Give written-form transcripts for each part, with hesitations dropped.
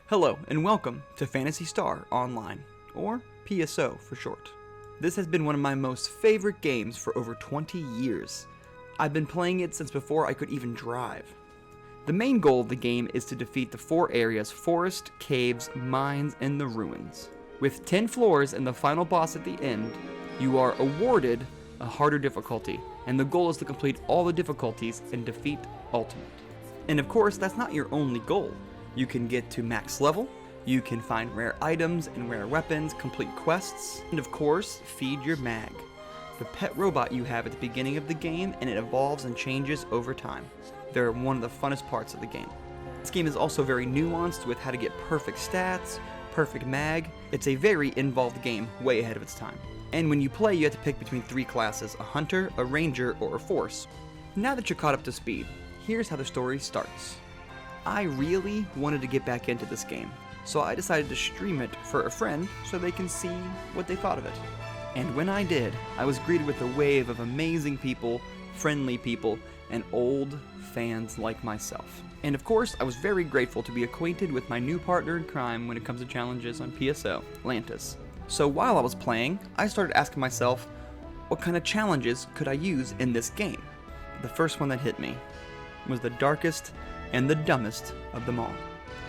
Hello and welcome to Phantasy Star Online, or PSO for short. This has been one of my most favorite games for over 20 years. I've been playing it since before I could even drive. The main goal of the game is to defeat the 4 areas: forest, caves, mines, and the ruins. With 10 floors and the final boss at the end, you are awarded a harder difficulty, and the goal is to complete all the difficulties and defeat Ultimate. And of course, that's not your only goal. You can get to max level, you can find rare items and rare weapons, complete quests, and of course, feed your mag, the pet robot you have at the beginning of the game, and it evolves and changes over time. They're one of the funnest parts of the game. This game is also very nuanced with how to get perfect stats, perfect mag. It's a very involved game, way ahead of its time. And when you play, you have to pick between 3 classes: a hunter, a ranger, or a force. Now that you're caught up to speed, here's how the story starts. I really wanted to get back into this game, so I decided to stream it for a friend so they can see what they thought of it. And when I did, I was greeted with a wave of amazing people, friendly people, and old fans like myself. And of course, I was very grateful to be acquainted with my new partner in crime when it comes to challenges on PSO, Lantis. So while I was playing, I started asking myself, what kind of challenges could I use in this game? The first one that hit me was the darkest and the dumbest of them all.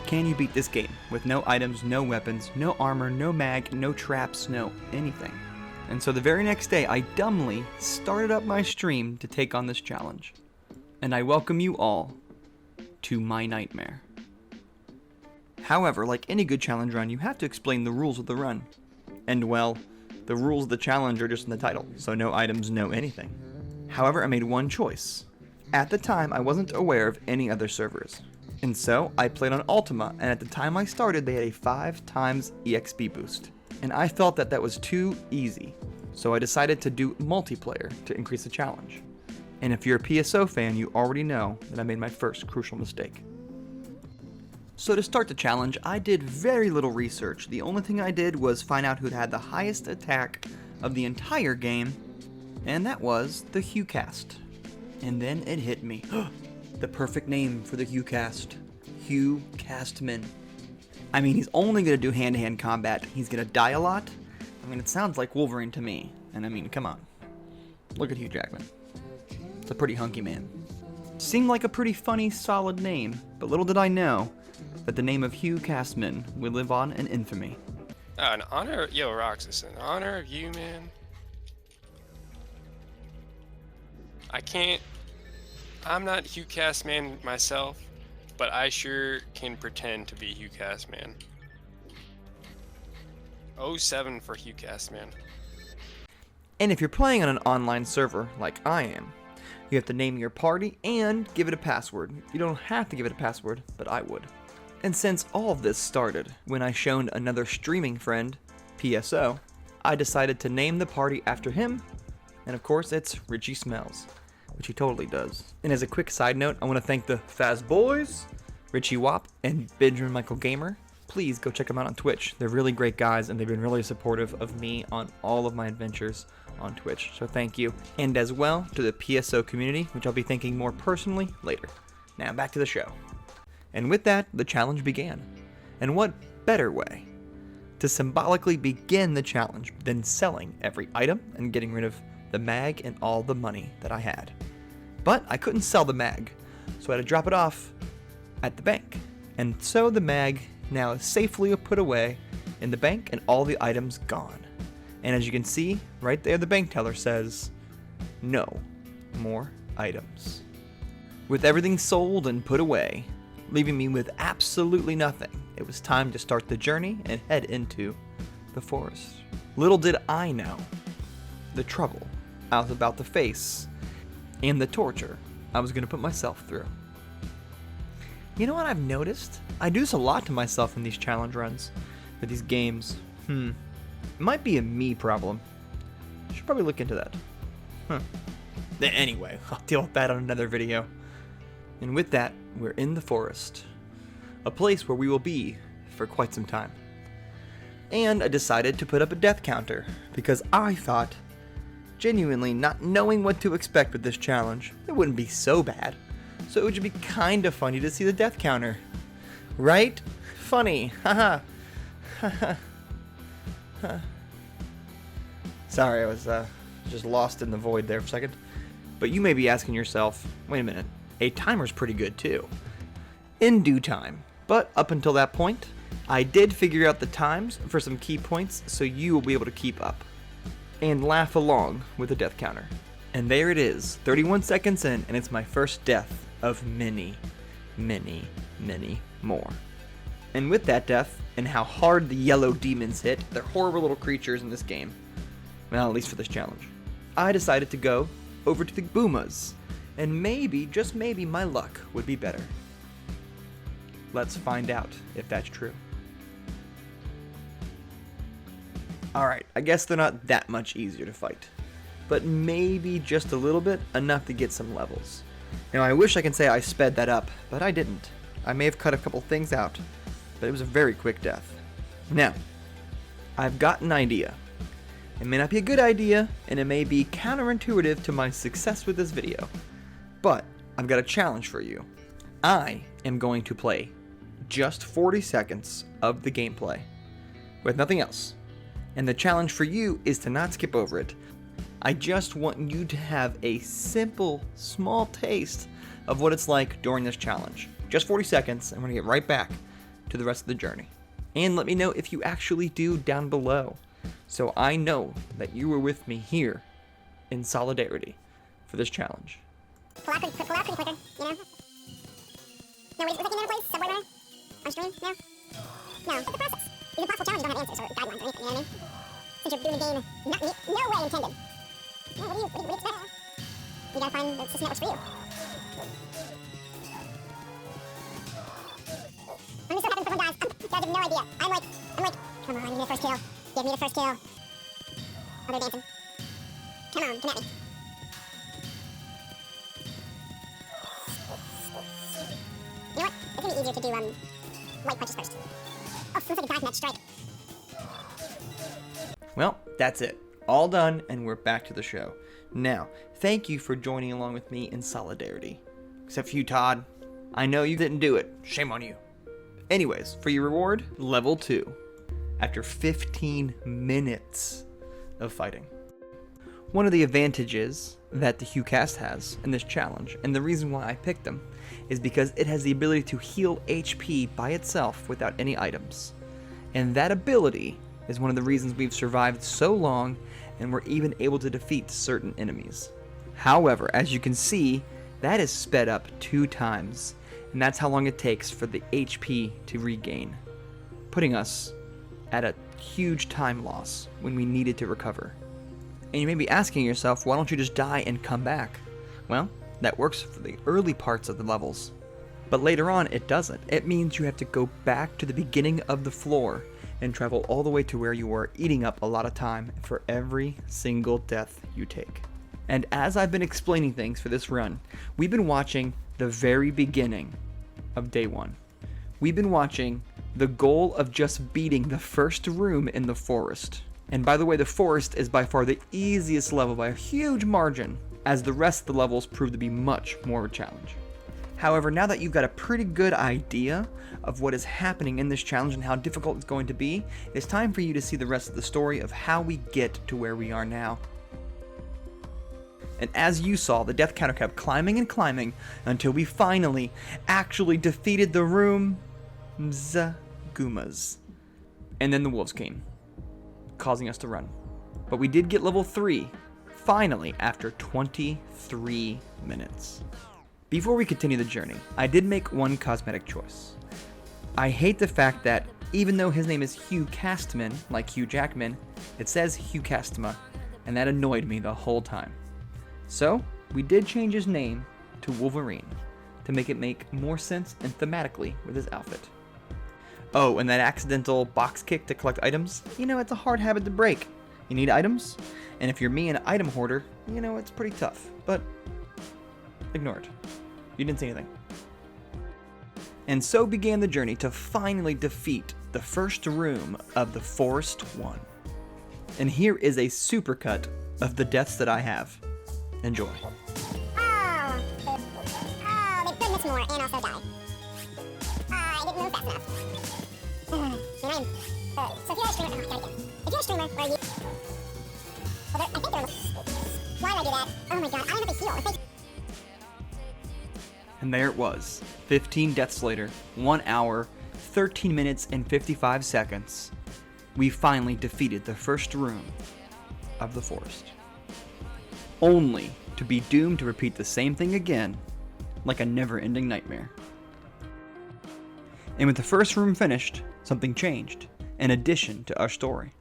Can you beat this game with no items, no weapons, no armor, no mag, no traps, no anything? And so the very next day, I dumbly started up my stream to take on this challenge. And I welcome you all to my nightmare. However, like any good challenge run, you have to explain the rules of the run. And well, the rules of the challenge are just in the title, so no items, no anything. However, I made one choice. At the time, I wasn't aware of any other servers, and so I played on Ultima, and at the time I started, they had a 5 times EXP boost, and I felt that was too easy, so I decided to do multiplayer to increase the challenge. And if you're a PSO fan, you already know that I made my first crucial mistake. So to start the challenge, I did very little research. The only thing I did was find out who had the highest attack of the entire game, and that was the HughCast. And then it hit me. The perfect name for the HughCast. Hugh Castman. I mean, he's only going to do hand-to-hand combat. He's going to die a lot. I mean, it sounds like Wolverine to me. And I mean, come on. Look at Hugh Jackman. It's a pretty hunky man. Seemed like a pretty funny, solid name. But little did I know that the name of Hugh Castman would live on in infamy. In honor, Roxas, in honor of you, man. I'm not Hugh Castman myself, but I sure can pretend to be Hugh Castman. 07 for Hugh Castman. And if you're playing on an online server, like I am, you have to name your party and give it a password. You don't have to give it a password, but I would. And since all of this started when I shown another streaming friend, PSO, I decided to name the party after him, and of course it's Richie Smells, which he totally does. And as a quick side note, I want to thank the Faz Boys, Richie Wop, and Benjamin Michael Gamer. Please go check them out on Twitch. They're really great guys, and they've been really supportive of me on all of my adventures on Twitch, so thank you. And as well to the PSO community, which I'll be thanking more personally later. Now back to the show. And with that, the challenge began. And what better way to symbolically begin the challenge than selling every item and getting rid of the mag and all the money that I had. But I couldn't sell the mag, so I had to drop it off at the bank. And so the mag now is safely put away in the bank and all the items gone. And as you can see, right there the bank teller says, no more items. With everything sold and put away, leaving me with absolutely nothing, it was time to start the journey and head into the forest. Little did I know the trouble I was about to face and the torture I was going to put myself through. You know what I've noticed? I do this a lot to myself in these challenge runs, with these games. It might be a me problem. I should probably look into that. Anyway, I'll deal with that on another video. And with that, we're in the forest. A place where we will be for quite some time. And I decided to put up a death counter, because I thought, genuinely not knowing what to expect with this challenge, it wouldn't be so bad. So it would be kind of funny to see the death counter. Right? funny. Haha. Sorry, I was just lost in the void there for a second. But you may be asking yourself, wait a minute, a timer's pretty good too. In due time. But up until that point, I did figure out the times for some key points so you will be able to keep up and laugh along with the death counter. And there it is, 31 seconds in, and it's my first death of many, many, many more. And with that death, and how hard the yellow demons hit, they're horrible little creatures in this game, well, at least for this challenge, I decided to go over to the Boomas, and maybe, just maybe, my luck would be better. Let's find out if that's true. Alright, I guess they're not that much easier to fight, but maybe just a little bit, enough to get some levels. Now, I wish I could say I sped that up, but I didn't. I may have cut a couple things out, but it was a very quick death. Now, I've got an idea. It may not be a good idea, and it may be counterintuitive to my success with this video, but I've got a challenge for you. I am going to play just 40 seconds of the gameplay, with nothing else. And the challenge for you is to not skip over it. I just want you to have a simple, small taste of what it's like during this challenge. Just 40 seconds, and we're gonna get right back to the rest of the journey. And let me know if you actually do down below, so I know that you were with me here in solidarity for this challenge. Pull out pretty quicker, you know? No, was that game in place? Subway runner? On stream? No? No, it's the process. These impossible challenges don't have answers or guidelines or anything, you know what I mean? Since you're doing the game, no way intended. No, what do you expect? You gotta find the system that works for you. I'm just so happy someone dies. Guys have no idea. I'm like, come on, give me the first kill. Give me the first kill. Oh, they're dancing. Come on, come at me. You know what? It's gonna be easier to do, light punches first. Oh, looks like a dive match strike. Well, that's it. All done, and we're back to the show. Now, thank you for joining along with me in solidarity. Except for you, Todd. I know you didn't do it. Shame on you. Anyways, for your reward, level 2. After 15 minutes of fighting. One of the advantages that the HuCast has in this challenge, and the reason why I picked them, is because it has the ability to heal HP by itself without any items. And that ability is one of the reasons we've survived so long and we're even able to defeat certain enemies. However, as you can see, that is sped up 2 times, and that's how long it takes for the HP to regain, putting us at a huge time loss when we needed to recover. And you may be asking yourself, why don't you just die and come back? Well, that works for the early parts of the levels. But later on, it doesn't. It means you have to go back to the beginning of the floor and travel all the way to where you were, eating up a lot of time for every single death you take. And as I've been explaining things for this run, we've been watching the very beginning of day 1. We've been watching the goal of just beating the first room in the forest. And by the way, the forest is by far the easiest level by a huge margin, as the rest of the levels prove to be much more of a challenge. However, now that you've got a pretty good idea of what is happening in this challenge and how difficult it's going to be, it's time for you to see the rest of the story of how we get to where we are now. And as you saw, the death counter kept climbing and climbing until we finally actually defeated the room Gumas. And then the wolves came, causing us to run. But we did get level 3, finally, after 23 minutes. Before we continue the journey, I did make one cosmetic choice. I hate the fact that even though his name is Hugh Castman, like Hugh Jackman, it says Hugh Castma, and that annoyed me the whole time. So, we did change his name to Wolverine, to make it make more sense and thematically with his outfit. Oh, and that accidental box kick to collect items, you know, it's a hard habit to break. You need items, and if you're me, an item hoarder, you know, it's pretty tough, but ignore it. You didn't see anything. And so began the journey to finally defeat the first room of the Forest 1. And here is a supercut of the deaths that I have. Enjoy. Oh, they've done this more and also died. I didn't move fast enough. So if you're a streamer, if you're a streamer where you, well, I think they're, why did I do that? Oh my god, I don't have a heal. If they... And there it was, 15 deaths later, 1 hour, 13 minutes, and 55 seconds. We finally defeated the first room of the forest. Only to be doomed to repeat the same thing again, like a never-ending nightmare. And with the first room finished, something changed, an addition to our story,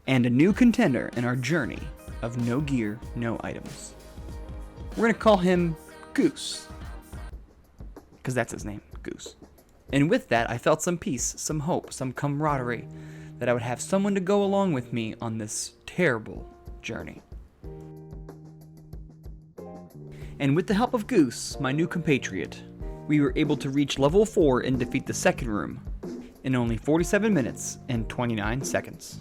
and a new contender in our journey of no gear, no items. We're gonna call him Goose, because that's his name, Goose. And with that, I felt some peace, some hope, some camaraderie, that I would have someone to go along with me on this terrible journey. And with the help of Goose, my new compatriot, we were able to reach level 4 and defeat the second room in only 47 minutes and 29 seconds.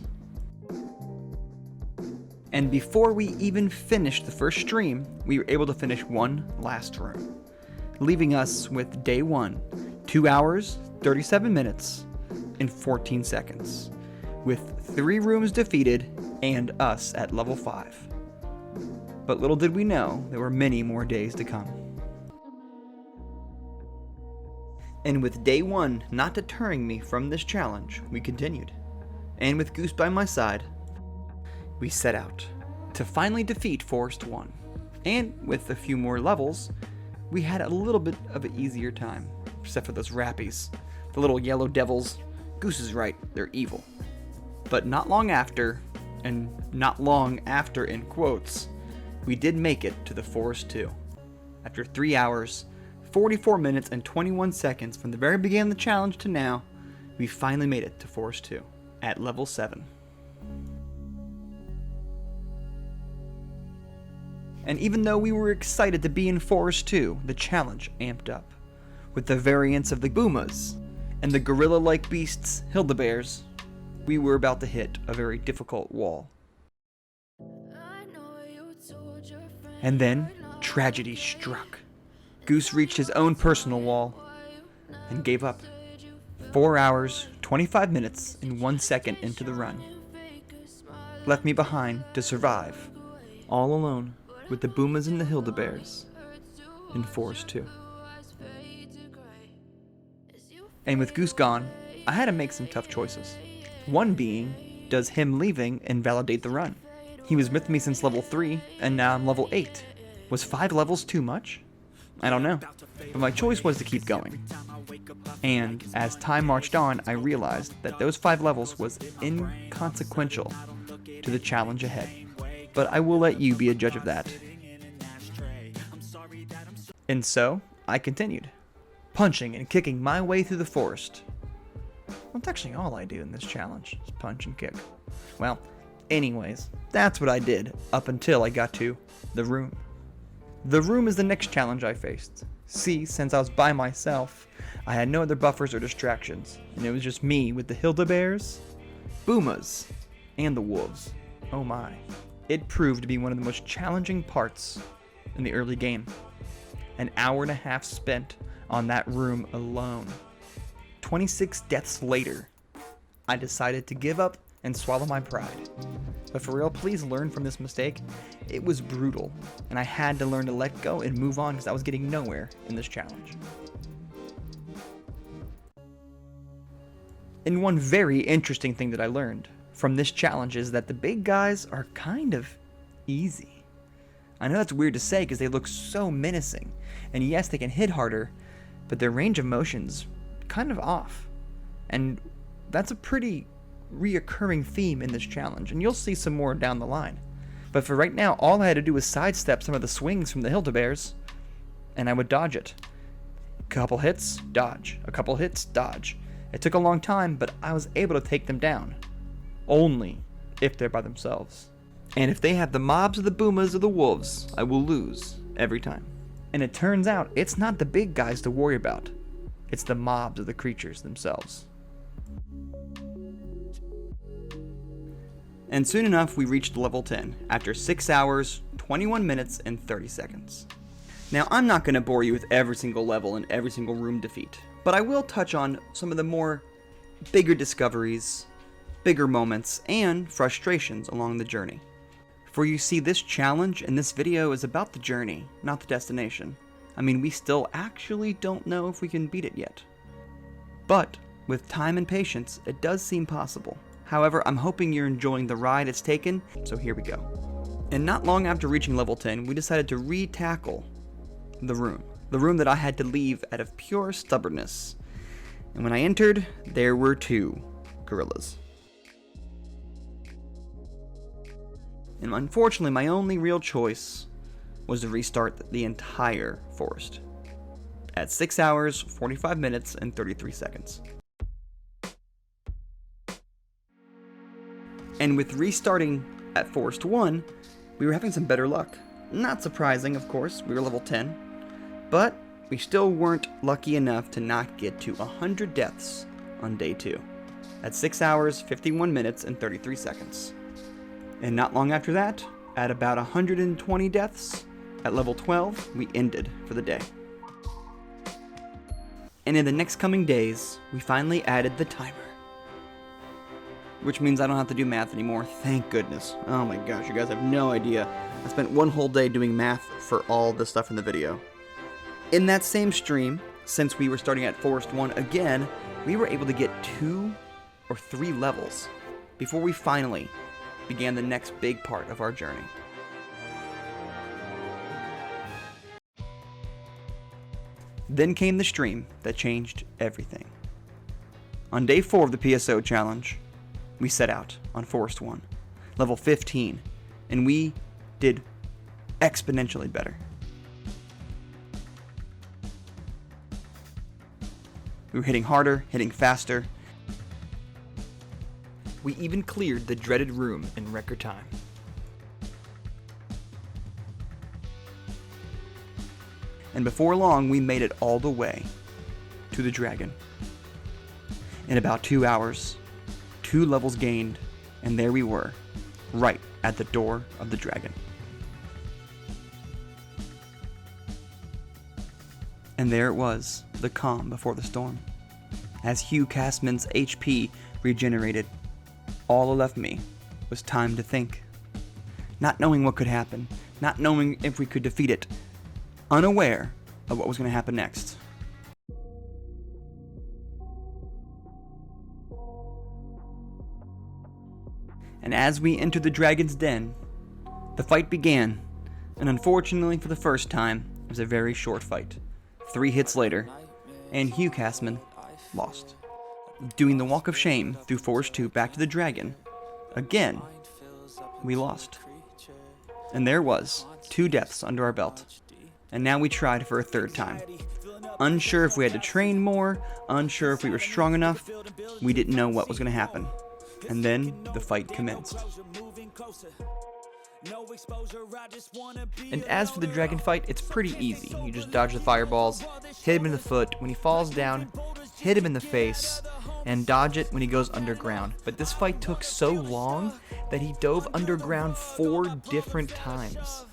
And before we even finished the first stream, we were able to finish one last room, leaving us with day 1, 2 hours, 37 minutes, and 14 seconds, with 3 rooms defeated and us at level 5. But little did we know, there were many more days to come. And with day 1 not deterring me from this challenge, we continued. And with Goose by my side, we set out to finally defeat Forest 1. And with a few more levels, we had a little bit of an easier time, except for those rappies, the little yellow devils. Goose is right, they're evil. But not long after, and not long after in quotes, we did make it to the Forest 2. After 3 hours, 44 minutes, and 21 seconds from the very beginning of the challenge to now, we finally made it to Forest 2 at level 7. And even though we were excited to be in Forest 2, the challenge amped up. With the variants of the Boomas and the gorilla-like beasts, Hildebears, we were about to hit a very difficult wall. And then, tragedy struck. Goose reached his own personal wall and gave up. 4 hours, 25 minutes, and 1 second into the run. Left me behind to survive, all alone, with the Boomas and the Hildebears in Forest 2. And with Goose gone, I had to make some tough choices. One being, does him leaving invalidate the run? He was with me since level 3, and now I'm level 8. Was 5 levels too much? I don't know, but my choice was to keep going. And as time marched on, I realized that those 5 levels was inconsequential to the challenge ahead. But I will let you be a judge of that. And so, I continued, punching and kicking my way through the forest. That's actually all I do in this challenge, is punch and kick. Well, anyways, that's what I did up until I got to the room. The room is the next challenge I faced. See, since I was by myself, I had no other buffers or distractions, and it was just me with the Hildebears, Boomas, and the wolves. Oh my. It proved to be one of the most challenging parts in the early game. An hour and a half spent on that room alone. 26 deaths later, I decided to give up and swallow my pride. But for real, please learn from this mistake. It was brutal, and I had to learn to let go and move on because I was getting nowhere in this challenge. And one very interesting thing that I learned from this challenge is that the big guys are kind of easy. I know that's weird to say because they look so menacing, and yes, they can hit harder, but their range of motion's kind of off. And that's a pretty reoccurring theme in this challenge, and you'll see some more down the line. But for right now, all I had to do was sidestep some of the swings from the Hildebears, and I would dodge it. A couple hits, dodge. A couple hits, dodge. It took a long time, but I was able to take them down. Only if they're by themselves. And if they have the mobs of the Boomas or the wolves, I will lose every time. And it turns out, it's not the big guys to worry about. It's the mobs of the creatures themselves. And soon enough, we reached level 10, after 6 hours, 21 minutes, and 30 seconds. Now, I'm not going to bore you with every single level and every single room defeat, but I will touch on some of the more bigger discoveries, bigger moments, and frustrations along the journey. For you see, this challenge and this video is about the journey, not the destination. I mean, we still actually don't know if we can beat it yet. But with time and patience, it does seem possible. However, I'm hoping you're enjoying the ride it's taken, so here we go. And not long after reaching level 10, we decided to re-tackle the room that I had to leave out of pure stubbornness. And when I entered, there were 2 gorillas. And unfortunately, my only real choice was to restart the entire forest at 6 hours, 45 minutes, and 33 seconds. And with restarting at Forest 1, we were having some better luck. Not surprising, of course, we were level 10, but we still weren't lucky enough to not get to 100 deaths on day 2 at 6 hours, 51 minutes, and 33 seconds. And not long after that, at about 120 deaths, at level 12, we ended for the day. And in the next coming days, we finally added the timer. Which means I don't have to do math anymore, thank goodness. Oh my gosh, you guys have no idea. I spent one whole day doing math for all the stuff in the video. In that same stream, since we were starting at Forest 1 again, we were able to get 2 or 3 levels before we finally began the next big part of our journey. Then came the stream that changed everything. On day 4 of the PSO challenge, we set out on Forest 1, level 15, and we did exponentially better. We were hitting harder, hitting faster. We even cleared the dreaded room in record time. And before long, we made it all the way to the dragon. In about 2 hours, 2 levels gained, and there we were, right at the door of the dragon. And there it was, the calm before the storm. As Hugh Castman's HP regenerated, all that left me was time to think. Not knowing what could happen, not knowing if we could defeat it, unaware of what was going to happen next. And as we entered the dragon's den, the fight began, and unfortunately for the first time, it was a very short fight. 3 hits later, and Hugh Castman lost. Doing the walk of shame through Forest 2 back to the dragon, again, we lost. And there was 2 deaths under our belt, and now we tried for a 3rd time. Unsure if we had to train more, unsure if we were strong enough, we didn't know what was going to happen. And then the fight commenced. And as for the dragon fight, it's pretty easy. You just dodge the fireballs, hit him in the foot. When he falls down, hit him in the face, and dodge it when he goes underground. But this fight took so long that he dove underground 4 different times.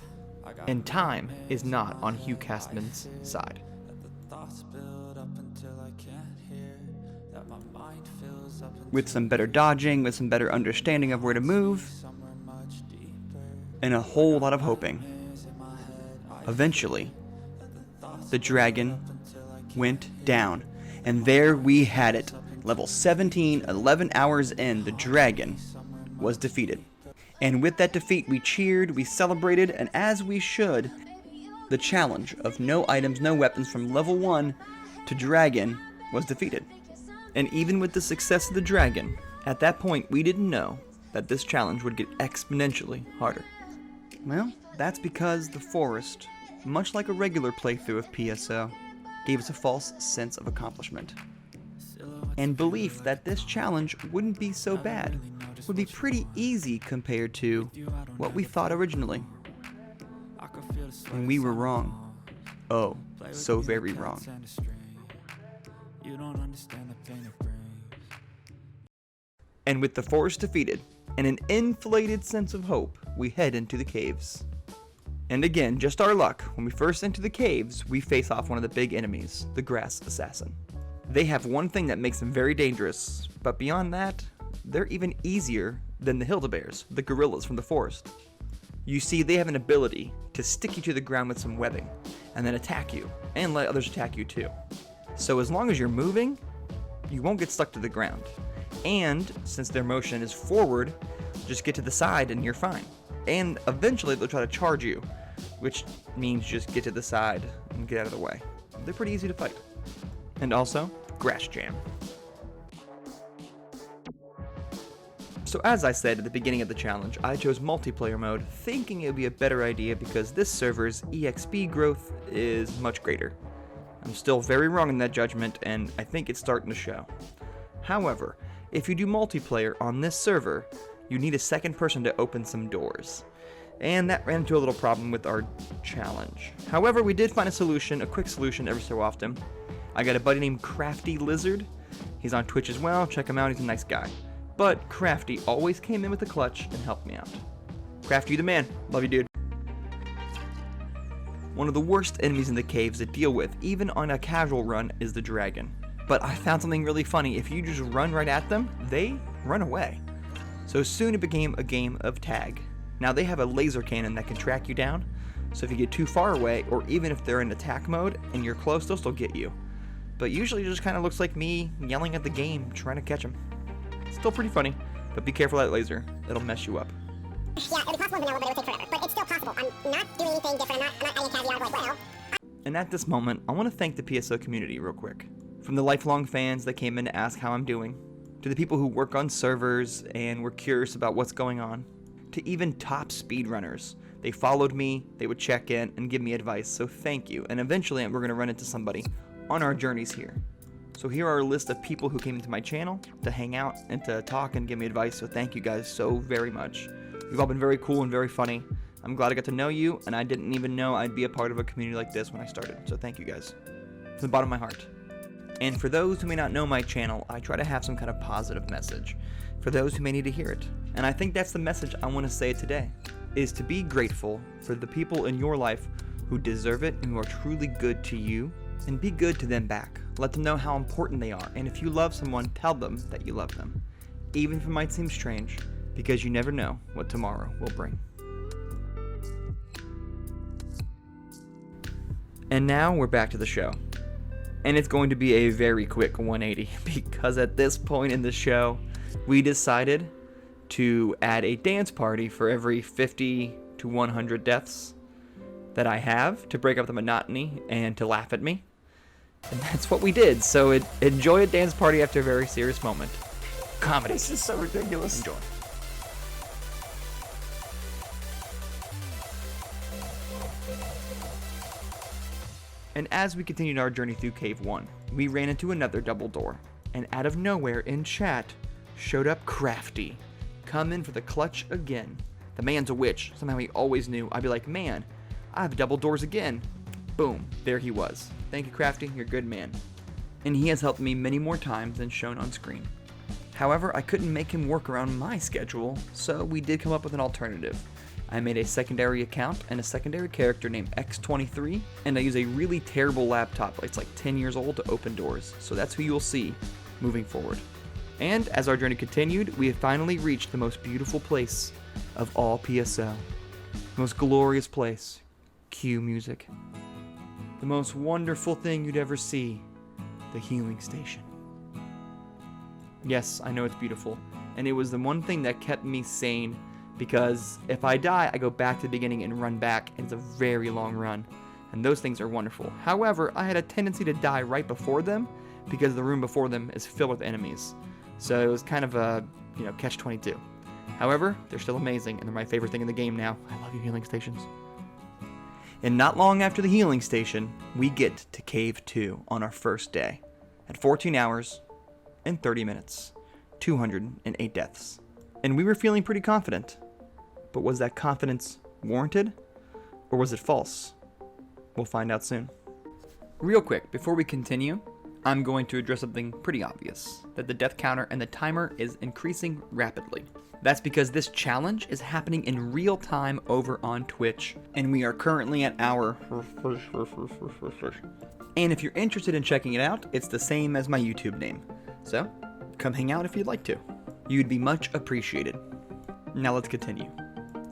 And time is not on Hugh Castman's side. With some better dodging, with some better understanding of where to move, and a whole lot of hoping, eventually, the dragon went down. And there we had it. Level 17, 11 hours in, the dragon was defeated. And with that defeat, we cheered, we celebrated, and as we should, the challenge of no items, no weapons from level 1 to dragon was defeated. And even with the success of the dragon, at that point we didn't know that this challenge would get exponentially harder. Well, that's because the forest, much like a regular playthrough of PSO, gave us a false sense of accomplishment. And belief that this challenge wouldn't be so bad, would be pretty easy compared to what we thought originally. And we were wrong. Oh, so very wrong. And with the forest defeated, and an inflated sense of hope, we head into the caves. And again, just our luck, when we first enter the caves, we face off one of the big enemies, the grass assassin. They have one thing that makes them very dangerous, but beyond that, they're even easier than the Hildebears, the gorillas from the forest. You see, they have an ability to stick you to the ground with some webbing, and then attack you, and let others attack you too. So as long as you're moving, you won't get stuck to the ground. And since their motion is forward, just get to the side and you're fine. And eventually they'll try to charge you, which means just get to the side and get out of the way. They're pretty easy to fight. And also, grass jam. So as I said at the beginning of the challenge, I chose multiplayer mode, thinking it would be a better idea because this server's EXP growth is much greater. I'm still very wrong in that judgment, and I think it's starting to show. However, if you do multiplayer on this server, you need a second person to open some doors. And that ran into a little problem with our challenge. However, we did find a solution, a quick solution every so often. I got a buddy named Crafty Lizard. He's on Twitch as well, check him out, he's a nice guy. But Crafty always came in with a clutch and helped me out. Crafty, you the man. Love you, dude. One of the worst enemies in the caves to deal with, even on a casual run, is the dragon. But I found something really funny. If you just run right at them, they run away. So soon it became a game of tag. Now they have a laser cannon that can track you down, so if you get too far away, or even if they're in attack mode and you're close, they'll still get you. But usually it just kind of looks like me yelling at the game, trying to catch them. Still pretty funny, but be careful of that laser. It'll mess you up. Yeah, it'll be possible in vanilla, but it would take forever. But it's still possible. I'm not doing anything different. I'm not adding a caveat like, well. And at this moment, I want to thank the PSO community real quick. From the lifelong fans that came in to ask how I'm doing, to the people who work on servers and were curious about what's going on, to even top speedrunners. They followed me, they would check in and give me advice, so thank you. And eventually we're going to run into somebody on our journeys here. So here are a list of people who came into my channel to hang out and to talk and give me advice, so thank you guys so very much. You've all been very cool and very funny. I'm glad I got to know you, and I didn't even know I'd be a part of a community like this when I started, so thank you guys. From the bottom of my heart. And for those who may not know my channel, I try to have some kind of positive message for those who may need to hear it. And I think that's the message I want to say today, is to be grateful for the people in your life who deserve it and who are truly good to you, and be good to them back. Let them know how important they are, and if you love someone, tell them that you love them, even if it might seem strange, because you never know what tomorrow will bring. And now we're back to the show. And it's going to be a very quick 180, because at this point in the show, we decided to add a dance party for every 50 to 100 deaths that I have, to break up the monotony and to laugh at me. And that's what we did, so enjoy a dance party after a very serious moment. Comedy. This is so ridiculous. Enjoy. And as we continued our journey through Cave 1, we ran into another double door, and out of nowhere in chat showed up Crafty, coming for the clutch again. The man's a witch. Somehow he always knew. I'd be like, man, I have double doors again. Boom, there he was. Thank you, Crafty, you're a good man. And he has helped me many more times than shown on screen. However, I couldn't make him work around my schedule, so we did come up with an alternative. I made a secondary account and a secondary character named X23, and I use a really terrible laptop, it's like 10 years old, to open doors, so that's who you'll see moving forward. And as our journey continued, we have finally reached the most beautiful place of all PSO. The most glorious place. Cue music. The most wonderful thing you'd ever see. The healing station. Yes, I know it's beautiful, and it was the one thing that kept me sane, because if I die, I go back to the beginning and run back, and it's a very long run, and those things are wonderful. However, I had a tendency to die right before them, because the room before them is filled with enemies. So it was kind of a, catch-22. However, they're still amazing, and they're my favorite thing in the game now. I love you, healing stations. And not long after the healing station, we get to Cave 2 on our first day, at 14 hours and 30 minutes, 208 deaths. And we were feeling pretty confident. But was that confidence warranted? Or was it false? We'll find out soon. Real quick, before we continue, I'm going to address something pretty obvious, that the death counter and the timer is increasing rapidly. That's because this challenge is happening in real time over on Twitch, and we are currently at our... And if you're interested in checking it out, it's the same as my YouTube name. So, come hang out if you'd like to. You'd be much appreciated. Now let's continue.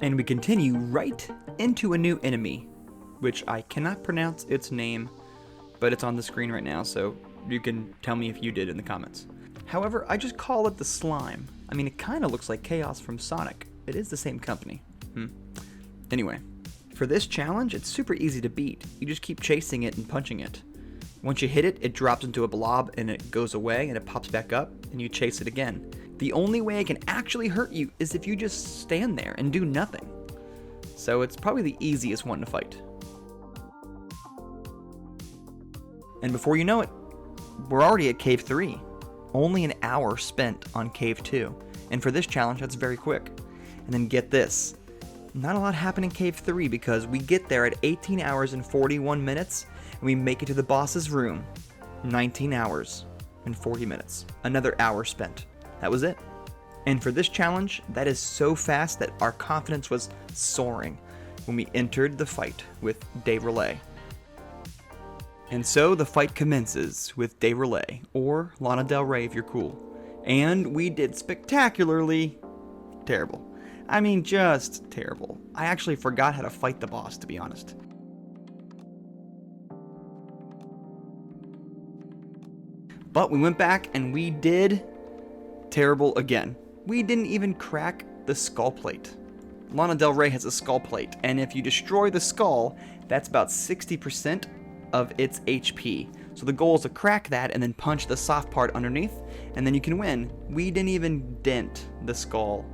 And we continue right into a new enemy, which I cannot pronounce its name, but it's on the screen right now, so you can tell me if you did in the comments. However, I just call it the slime. I mean, it kind of looks like Chaos from Sonic. It is the same company. Anyway, for this challenge, it's super easy to beat. You just keep chasing it and punching it. Once you hit it, it drops into a blob and it goes away and it pops back up and you chase it again. The only way it can actually hurt you is if you just stand there and do nothing. So it's probably the easiest one to fight. And before you know it, we're already at Cave 3. Only an hour spent on Cave 2. And for this challenge, that's very quick. And then get this. Not a lot happened in Cave 3 because we get there at 18 hours and 41 minutes and we make it to the boss's room. 19 hours and 40 minutes. Another hour spent. That was it. And for this challenge, that is so fast that our confidence was soaring when we entered the fight with De Relay. And so the fight commences with De Relay, or Lana Del Rey if you're cool. And we did spectacularly terrible. I mean, just terrible. I actually forgot how to fight the boss, to be honest. But we went back and we did terrible again. We didn't even crack the skull plate. Lana Del Rey has a skull plate, and if you destroy the skull, that's about 60% of its HP. So the goal is to crack that and then punch the soft part underneath, and then you can win. We didn't even dent the skull.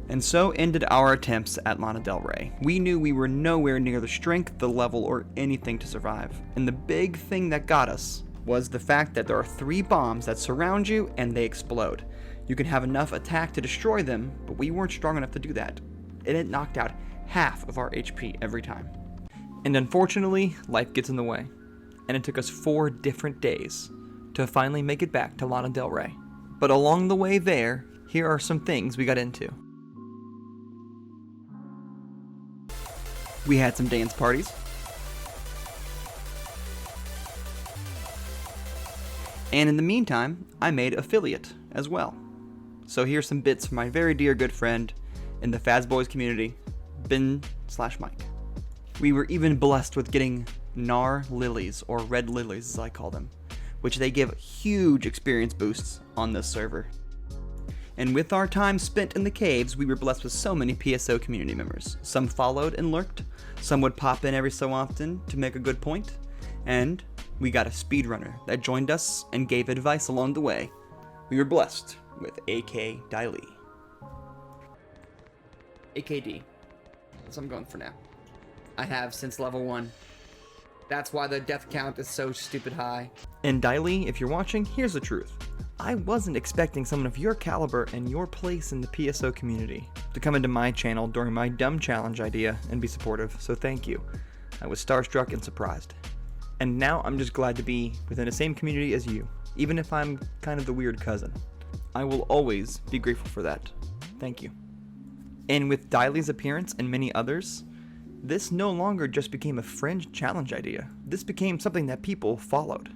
And so ended our attempts at Lana Del Rey. We knew we were nowhere near the strength, the level, or anything to survive. And the big thing that got us was the fact that there are 3 bombs that surround you and they explode. You can have enough attack to destroy them, but we weren't strong enough to do that. And it knocked out half of our HP every time. And unfortunately, life gets in the way. And it took us 4 different days to finally make it back to Lana Del Rey. But along the way there, here are some things we got into. We had some dance parties. And in the meantime, I made affiliate as well. So here's some bits from my very dear good friend in the Fazboys community, Ben/Mike. We were even blessed with getting Nar Lilies, or Red Lilies as I call them, which they give huge experience boosts on this server. And with our time spent in the caves, we were blessed with so many PSO community members. Some followed and lurked, some would pop in every so often to make a good point, and we got a speedrunner that joined us and gave advice along the way. We were blessed with AK Daily. AKD. That's what I'm going for now. I have since level 1. That's why the death count is so stupid high. And Daily, if you're watching, here's the truth. I wasn't expecting someone of your caliber and your place in the PSO community to come into my channel during my dumb challenge idea and be supportive, so thank you. I was starstruck and surprised. And now I'm just glad to be within the same community as you, even if I'm kind of the weird cousin. I will always be grateful for that. Thank you. And with Daily's appearance and many others, this no longer just became a fringe challenge idea. This became something that people followed.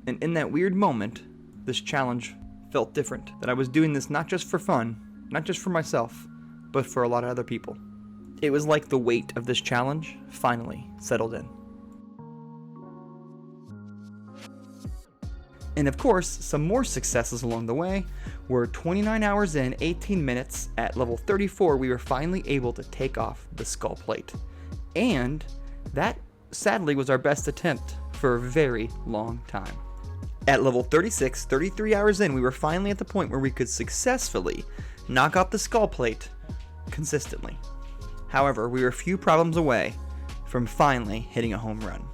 And in that weird moment, this challenge felt different. That I was doing this not just for fun, not just for myself, but for a lot of other people. It was like the weight of this challenge finally settled in. And of course, some more successes along the way were 29 hours in, 18 minutes, at level 34 we were finally able to take off the skull plate. And that sadly was our best attempt for a very long time. At level 36, 33 hours in, we were finally at the point where we could successfully knock off the skull plate consistently. However, we were a few problems away from finally hitting a home run.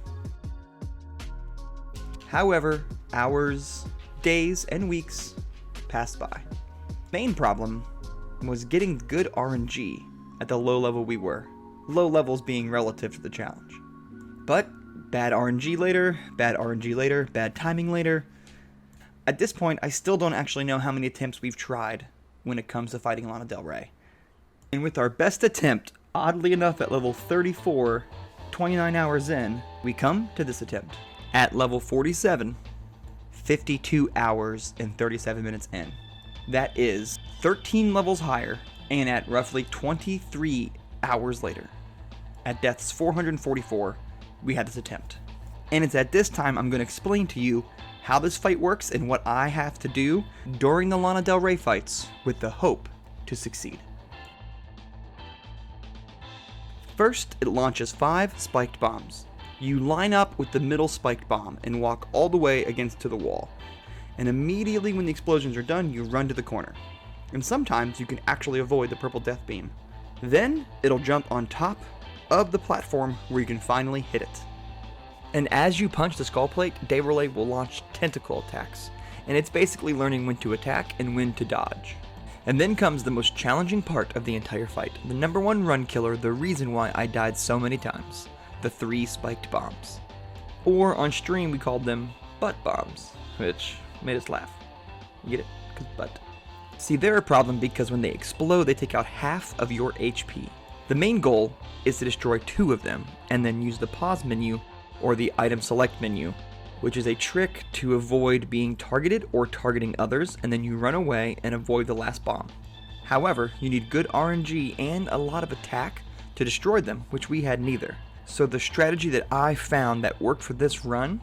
However, hours, days, and weeks passed by. Main problem was getting good RNG at the low level we were. Low levels being relative to the challenge. But bad RNG later, bad RNG later, bad timing later, At this point, I still don't actually know how many attempts we've tried when it comes to fighting Lana Del Rey. And with our best attempt, oddly enough at level 34, 29 hours in, we come to this attempt. At level 47, 52 hours and 37 minutes in. That is 13 levels higher, and at roughly 23 hours later, at deaths 444, we had this attempt. And it's at this time I'm going to explain to you how this fight works and what I have to do during the Lana Del Rey fights with the hope to succeed. First, it launches 5 spiked bombs. You line up with the middle spiked bomb and walk all the way against to the wall. And immediately when the explosions are done, you run to the corner. And sometimes you can actually avoid the purple death beam. Then, it'll jump on top of the platform where you can finally hit it. And as you punch the skull plate, Deverlay will launch tentacle attacks, and it's basically learning when to attack and when to dodge. And then comes the most challenging part of the entire fight, the number one run killer, the reason why I died so many times, the 3 spiked bombs. Or on stream we called them butt bombs, which made us laugh. You get it? 'Cause butt. See, they're a problem because when they explode, they take out half of your HP. The main goal is to destroy 2 of them, and then use the pause menu or the item select menu, which is a trick to avoid being targeted or targeting others, and then you run away and avoid the last bomb. However, you need good RNG and a lot of attack to destroy them, which we had neither. So the strategy that I found that worked for this run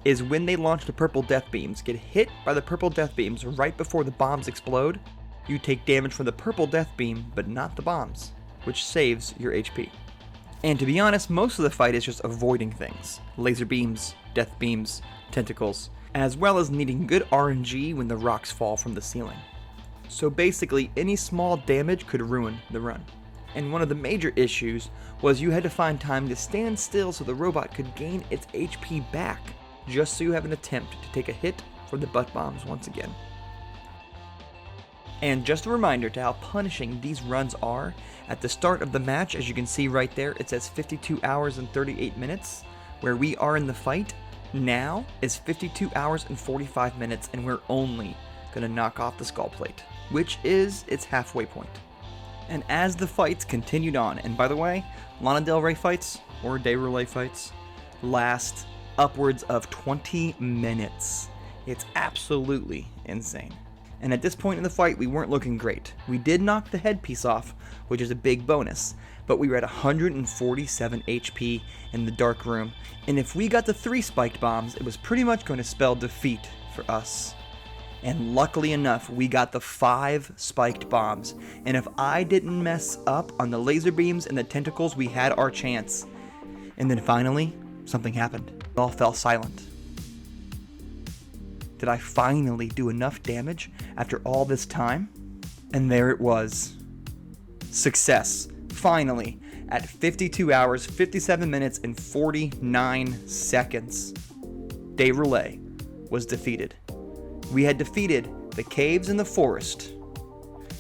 is when they launch the purple death beams, get hit by the purple death beams right before the bombs explode, you take damage from the purple death beam, but not the bombs, which saves your HP. And to be honest, most of the fight is just avoiding things. Laser beams, death beams, tentacles, as well as needing good RNG when the rocks fall from the ceiling. So basically, any small damage could ruin the run. And one of the major issues was you had to find time to stand still so the robot could gain its HP back, just so you have an attempt to take a hit from the butt bombs once again. And just a reminder to how punishing these runs are, at the start of the match, as you can see right there, it says 52 hours and 38 minutes. Where we are in the fight now is 52 hours and 45 minutes, and we're only going to knock off the skull plate, which is its halfway point. And as the fights continued on, and by the way, Lana Del Rey fights, or Deverlay fights, last upwards of 20 minutes. It's absolutely insane. And at this point in the fight, we weren't looking great. We did knock the headpiece off, which is a big bonus, but we were at 147 HP in the dark room, and if we got the 3 spiked bombs, it was pretty much going to spell defeat for us. And luckily enough, we got the 5 spiked bombs, and if I didn't mess up on the laser beams and the tentacles, we had our chance. And then finally, something happened. It all fell silent. Did I finally do enough damage after all this time? And there it was. Success. Finally. At 52 hours, 57 minutes, and 49 seconds. Deverlay was defeated. We had defeated the caves in the forest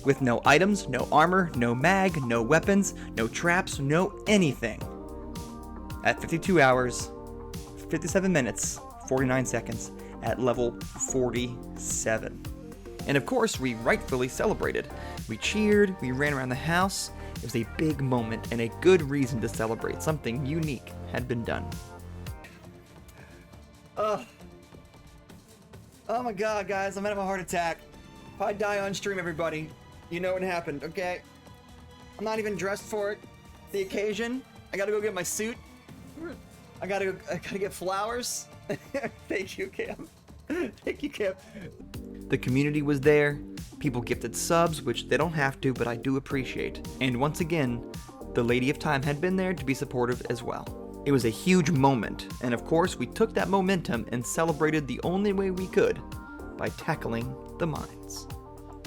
with no items, no armor, no mag, no weapons, no traps, no anything. At 52 hours, 57 minutes, 49 seconds. At level 47. And of course, we rightfully celebrated. We cheered, we ran around the house. It was a big moment and a good reason to celebrate. Something unique had been done. Oh my god, guys, I'm gonna have a heart attack. If I die on stream, everybody, you know what happened, okay? I'm not even dressed for it. The occasion, I gotta go get my suit. I gotta get flowers. Thank you, Cam. Thank you, Cam. The community was there. People gifted subs, which they don't have to, but I do appreciate. And once again, the Lady of Time had been there to be supportive as well. It was a huge moment, and of course, we took that momentum and celebrated the only way we could, by tackling the mines.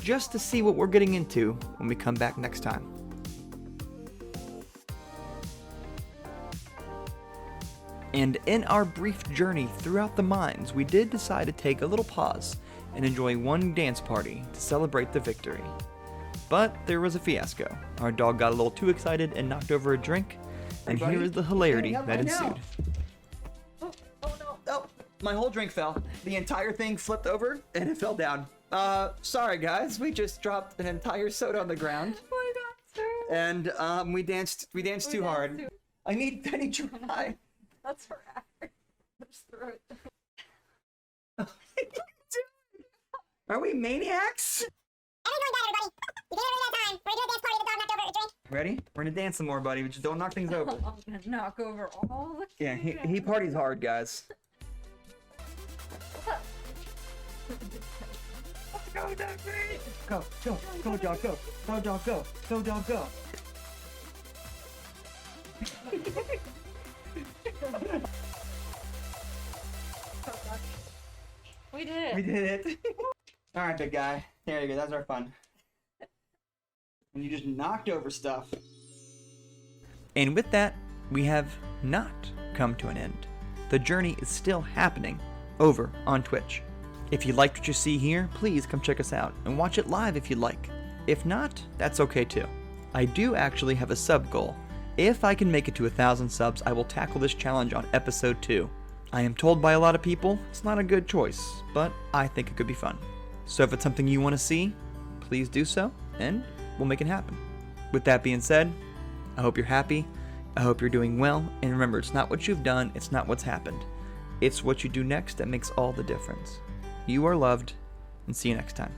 Just to see what we're getting into when we come back next time. And in our brief journey throughout the mines, we did decide to take a little pause and enjoy one dance party to celebrate the victory. But there was a fiasco. Our dog got a little too excited and knocked over a drink, and here is the hilarity that ensued. Oh no! Oh, my whole drink fell. The entire thing flipped over and it fell down. Sorry guys, we just dropped an entire soda on the ground. Oh my god, And we danced too hard. I need dry. That's forever. Just throw it. Are we maniacs? Everybody, you get it that time. We're gonna do a dance party. The dog knocked over a drink. Ready? We're gonna dance some more, buddy. Just don't knock things over. I'm gonna knock over all the Yeah, he parties hard, guys. Go, dog, go, dog, go. Go, dog, go. Go, dog, go. We did it. We did it. All right, big guy. There you go. That's our fun. And you just knocked over stuff. And with that, we have not come to an end. The journey is still happening over on Twitch. If you liked what you see here, please come check us out and watch it live if you'd like. If not, that's okay too. I do actually have a sub goal. If I can make it to 1,000 subs, I will tackle this challenge on episode 2. I am told by a lot of people it's not a good choice, but I think it could be fun. So if it's something you want to see, please do so, and we'll make it happen. With that being said, I hope you're happy, I hope you're doing well, and remember, it's not what you've done, it's not what's happened. It's what you do next that makes all the difference. You are loved, and see you next time.